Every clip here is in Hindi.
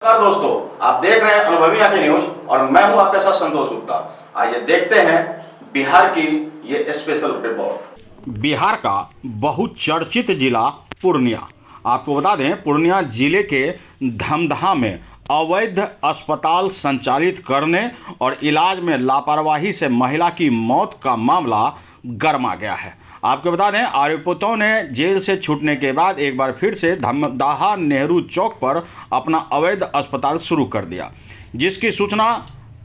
नमस्कार दोस्तों, आप देख रहे हैं अनुभवी आंखें न्यूज और मैं हूं आपके साथ संतोष गुप्ता। आइए देखते हैं बिहार की ये स्पेशल रिपोर्ट। बिहार का बहुचर्चित जिला पूर्णिया। आपको बता दें, पूर्णिया जिले के धमदाहा में अवैध अस्पताल संचालित करने और इलाज में लापरवाही से महिला की मौत का मामला गर्मा गया है। आपको बता दें, आरोपितों ने जेल से छूटने के बाद एक बार फिर से धमदाहा नेहरू चौक पर अपना अवैध अस्पताल शुरू कर दिया, जिसकी सूचना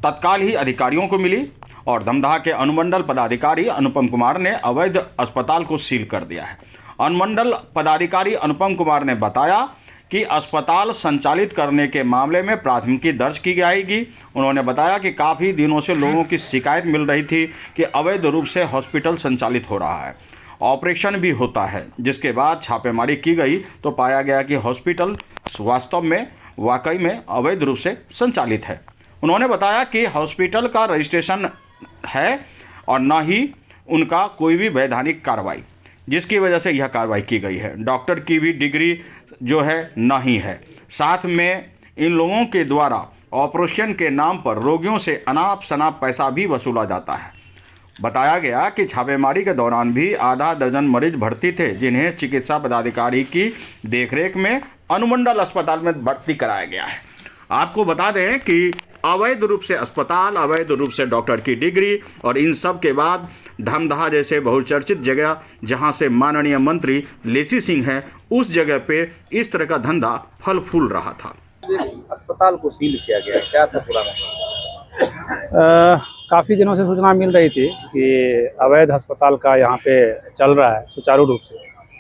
तत्काल ही अधिकारियों को मिली और धमदाहा के अनुमंडल पदाधिकारी अनुपम कुमार ने अवैध अस्पताल को सील कर दिया है। अनुमंडल पदाधिकारी अनुपम कुमार ने बताया कि अस्पताल संचालित करने के मामले में प्राथमिकी दर्ज की जाएगी। उन्होंने बताया कि काफ़ी दिनों से लोगों की शिकायत मिल रही थी कि अवैध रूप से हॉस्पिटल संचालित हो रहा है, ऑपरेशन भी होता है। जिसके बाद छापेमारी की गई तो पाया गया कि हॉस्पिटल वास्तव में वाकई में अवैध रूप से संचालित है। उन्होंने बताया कि हॉस्पिटल का रजिस्ट्रेशन है और न ही उनका कोई भी वैधानिक कार्रवाई, जिसकी वजह से यह कार्रवाई की गई है। डॉक्टर की भी डिग्री जो है नहीं है। साथ में इन लोगों के द्वारा ऑपरेशन के नाम पर रोगियों से अनाप शनाप पैसा भी वसूला जाता है। बताया गया कि छापेमारी के दौरान भी आधा दर्जन मरीज भर्ती थे, जिन्हें चिकित्सा पदाधिकारी की देखरेख में अनुमंडल अस्पताल में भर्ती कराया गया है। आपको बता दें कि अवैध रूप से अस्पताल, अवैध रूप से डॉक्टर की डिग्री और इन सब के बाद धमदाहा जैसे बहुचर्चित जगह, जहां से माननीय मंत्री लेसी सिंह हैं, उस जगह पे इस तरह का धंधा फल फूल रहा था। अस्पताल को सील किया गया, क्या था पूरा मामला? काफ़ी दिनों से सूचना मिल रही थी कि अवैध अस्पताल का यहाँ पे चल रहा है सुचारू रूप से,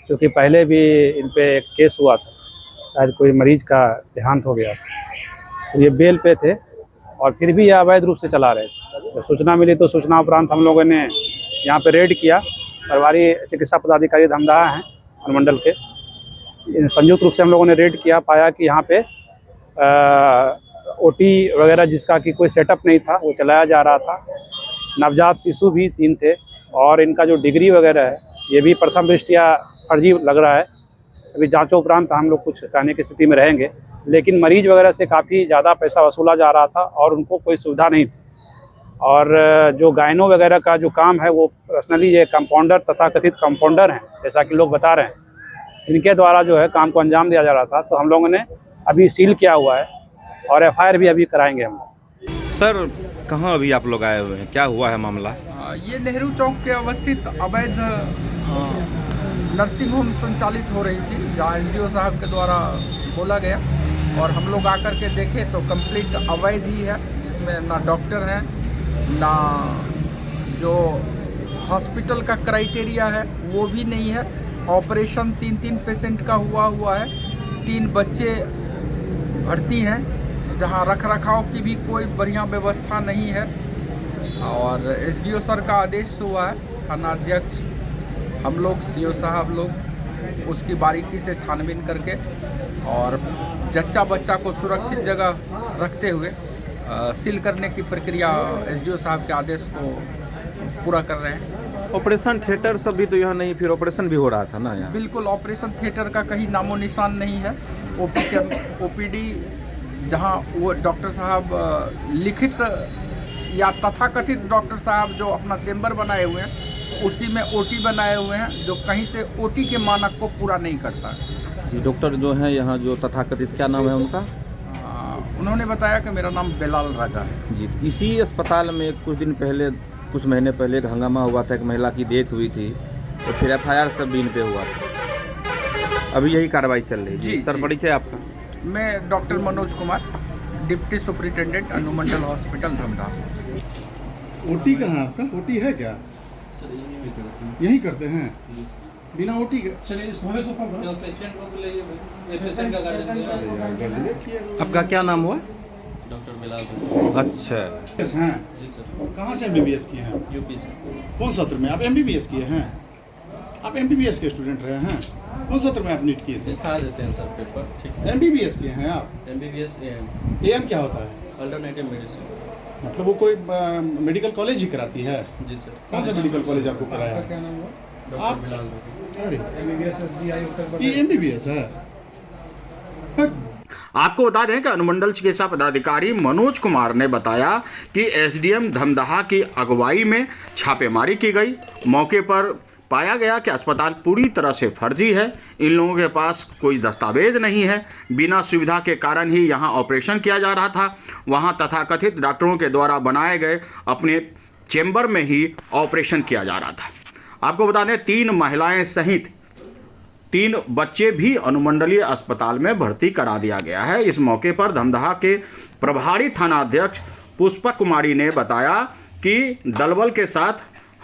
क्योंकि पहले भी इन पे एक केस हुआ था, शायद कोई मरीज का देहांत हो गया, तो ये बेल पे थे और फिर भी ये अवैध रूप से चला रहे थे। जब सूचना मिली तो सूचना उपरांत हम लोगों ने यहाँ पे रेड किया। प्रभारी चिकित्सा पदाधिकारी धमदाहा हैं अनुमंडल के, संयुक्त रूप से हम लोगों ने रेड किया। पाया कि यहाँ पे ओटी वगैरह जिसका कि कोई सेटअप नहीं था, वो चलाया जा रहा था। नवजात शिशु भी 3 थे और इनका जो डिग्री वगैरह है ये भी प्रथम दृष्टया फर्जी लग रहा है। अभी जांचों उपरांत हम लोग कुछ कहने की स्थिति में रहेंगे, लेकिन मरीज वगैरह से काफ़ी ज़्यादा पैसा वसूला जा रहा था और उनको कोई सुविधा नहीं थी। और जो गायनो वगैरह का जो काम है वो पर्सनली ये कंपाउंडर, तथाकथित कंपाउंडर हैं, जैसा कि लोग बता रहे हैं, इनके द्वारा जो है काम को अंजाम दिया जा रहा था। तो हम लोगों ने अभी सील किया हुआ है और एफआईआर भी अभी कराएंगे हम लोग। सर, कहाँ अभी आप लोग आए हुए हैं, क्या हुआ है मामला? ये नेहरू चौक के अवस्थित अवैध नर्सिंग होम संचालित हो रही थी, जहाँ एसडीओ साहब के द्वारा बोला गया और हम लोग आकर के देखे तो कंप्लीट अवैध ही है। इसमें ना डॉक्टर हैं, ना जो हॉस्पिटल का क्राइटेरिया है वो भी नहीं है। ऑपरेशन 3 पेशेंट का हुआ है, 3 बच्चे भर्ती हैं, जहां रख रखाव की भी कोई बढ़िया व्यवस्था नहीं है। और एसडीओ सर का आदेश हुआ है, थानाध्यक्ष हम लोग, सीओ साहब लोग उसकी बारीकी से छानबीन करके और जच्चा बच्चा को सुरक्षित जगह रखते हुए सील करने की प्रक्रिया एसडीओ साहब के आदेश को पूरा कर रहे हैं। ऑपरेशन थिएटर सब भी तो यहाँ नहीं, फिर ऑपरेशन भी हो रहा था ना यहाँ? बिल्कुल, ऑपरेशन थिएटर का कहीं नामो निशान नहीं है। ओपीडी जहाँ वो डॉक्टर साहब लिखित या तथाकथित डॉक्टर साहब जो अपना चेंबर बनाए हुए हैं, उसी में ओटी बनाए हुए हैं, जो कहीं से ओटी के मानक को पूरा नहीं करता है। जी, डॉक्टर जो हैं यहाँ जो तथाकथित, क्या नाम है उनका? उन्होंने बताया कि मेरा नाम बेलाल राजा है। जी, इसी अस्पताल में कुछ महीने पहले एक हंगामा हुआ था, एक महिला की डेथ हुई थी, तो फिर एफआईआर सब भी इन पे हुआ था। अभी यही कार्रवाई चल रही है। जी, सर, परिचय आपका? मैं doctor Manoj Kumar, deputy superintendent अनुमंडल हॉस्पिटल धमदाहा। ओटी कहाँ है आपका? ओटी है क्या? यही करते हैं बिना ओटी के? आपका क्या नाम हुआ? डॉक्टर बिलाल। अच्छा, हैं? जी सर। कहाँ से एमबीबीएस किए हैं? यूपी से। कौन सत्र में? आप एमबीबीएस किए हैं? आप एमबीबीएस के स्टूडेंट रहे हैं? कौन सत्र में आप नीट किए थे? दिखा देते हैं सर पेपर, ठीक है। एमबीबीएस किए हैं आप? MBBS AM, एएम क्या होता है? Alternative medicine. मतलब वो कोई मेडिकल कॉलेज ही कराती है? जी सर। कौन सा मेडिकल कॉलेज आपको कराया है? डॉक्टर बिलाल राजा। अरे एमबीबीएस है? आपको बता दें कि अनुमंडल चिकित्सा पदाधिकारी मनोज कुमार ने बताया कि एसडीएम धमदाहा की अगुवाई में छापेमारी की गई। मौके पर पाया गया कि अस्पताल पूरी तरह से फर्जी है। इन लोगों के पास कोई दस्तावेज नहीं है। बिना सुविधा के कारण ही यहां ऑपरेशन किया जा रहा था। वहां तथाकथित डॉक्टरों के द्वारा बनाए गए अपने चेंबर में ही ऑपरेशन किया जा रहा था। आपको बता दें 3 महिलाएं सहित 3 बच्चे भी अनुमंडलीय अस्पताल में भर्ती करा दिया गया है। इस मौके पर धमदाहा के प्रभारी थानाध्यक्ष पुष्पक कुमारी ने बताया कि दलबल के साथ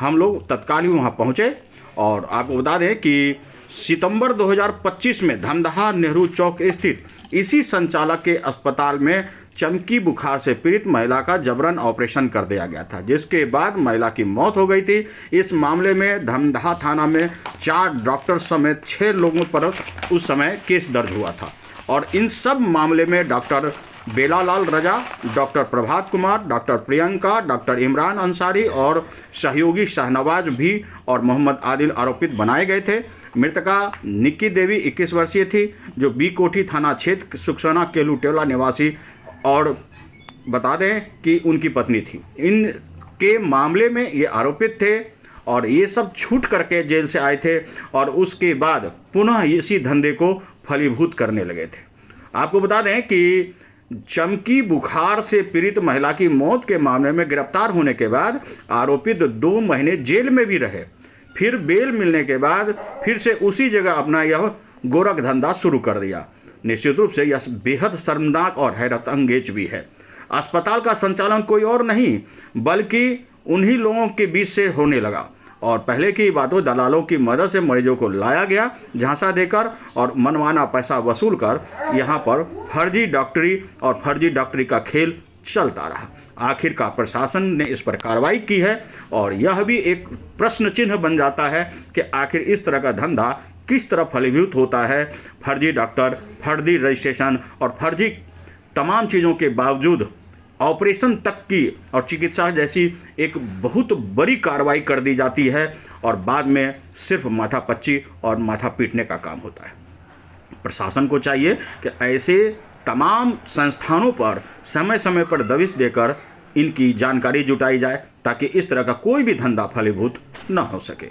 हम लोग तत्काल ही वहाँ पहुँचे और आपको बता दें कि सितंबर 2025 में धमदाहा नेहरू चौक स्थित इसी संचालक के अस्पताल में चमकी बुखार से पीड़ित महिला का जबरन ऑपरेशन कर दिया गया था, जिसके बाद महिला की मौत हो गई थी। इस मामले में धमदाहा थाना में 4 डॉक्टर समेत 6 लोगों पर उस समय केस दर्ज हुआ था और इन सब मामले में डॉक्टर बेलालाल रजा, doctor Prabhat Kumar, doctor Priyanka, doctor Imran Ansari और सहयोगी शाहनवाज भी और मोहम्मद आदिल आरोपित बनाए गए थे। मृतका निक्की देवी 21 वर्षीय थी, जो बी कोठी थाना क्षेत्र सुखसोना केलूटेला निवासी और बता दें कि उनकी पत्नी थी। इनके मामले में ये आरोपित थे और ये सब छूट करके जेल से आए थे और उसके बाद पुनः इसी धंधे को फलीभूत करने लगे थे। आपको बता दें कि चमकी बुखार से पीड़ित महिला की मौत के मामले में गिरफ्तार होने के बाद आरोपित 2 महीने जेल में भी रहे। फिर बेल मिलने के बाद फिर से उसी जगह अपना यह गोरख धंधा शुरू कर दिया। निश्चित रूप से यह बेहद शर्मनाक और हैरत अंगेज भी है। अस्पताल का संचालन कोई और नहीं बल्कि उन्हीं लोगों के बीच से होने लगा और पहले की बातों दलालों की मदद से मरीजों को लाया गया, झांसा देकर और मनमाना पैसा वसूल कर यहाँ पर फर्जी डॉक्टरी और फर्जी डॉक्टरी का खेल चलता रहा। आखिरकार प्रशासन ने इस पर कार्रवाई की है और यह भी एक प्रश्न चिन्ह बन जाता है कि आखिर इस तरह का धंधा किस तरह फलीभूत होता है। फर्जी डॉक्टर, फर्जी रजिस्ट्रेशन और फर्जी तमाम चीज़ों के बावजूद ऑपरेशन तक की और चिकित्सा जैसी एक बहुत बड़ी कार्रवाई कर दी जाती है और बाद में सिर्फ माथापच्ची और माथा पीटने का काम होता है। प्रशासन को चाहिए कि ऐसे तमाम संस्थानों पर समय समय पर दबिश देकर इनकी जानकारी जुटाई जाए ताकि इस तरह का कोई भी धंधा फलीभूत न हो सके।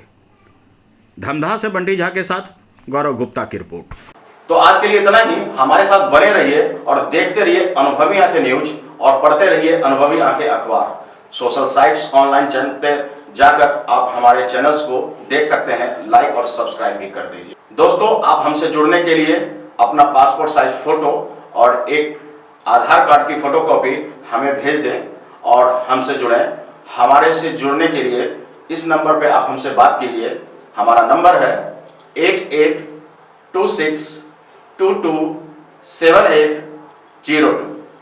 धमदाहा से बंटी झा के साथ गौरव गुप्ता की रिपोर्ट। तो आज के लिए इतना ही। हमारे साथ बने रहिए और देखते रहिए अनुभवी आंखें न्यूज और पढ़ते रहिए अनुभवी आंखें अखबार। सोशल साइट्स, ऑनलाइन चैनल पे जाकर आप हमारे चैनल्स को देख सकते हैं, लाइक और सब्सक्राइब भी कर दीजिए। दोस्तों, आप हमसे जुड़ने के लिए अपना पासपोर्ट साइज फोटो और एक आधार कार्ड की फोटोकॉपी हमें भेज दें और हमसे जुड़ें। हमारे से जुड़ने के लिए इस नंबर पे आप हमसे बात कीजिए। हमारा नंबर है 8826227802।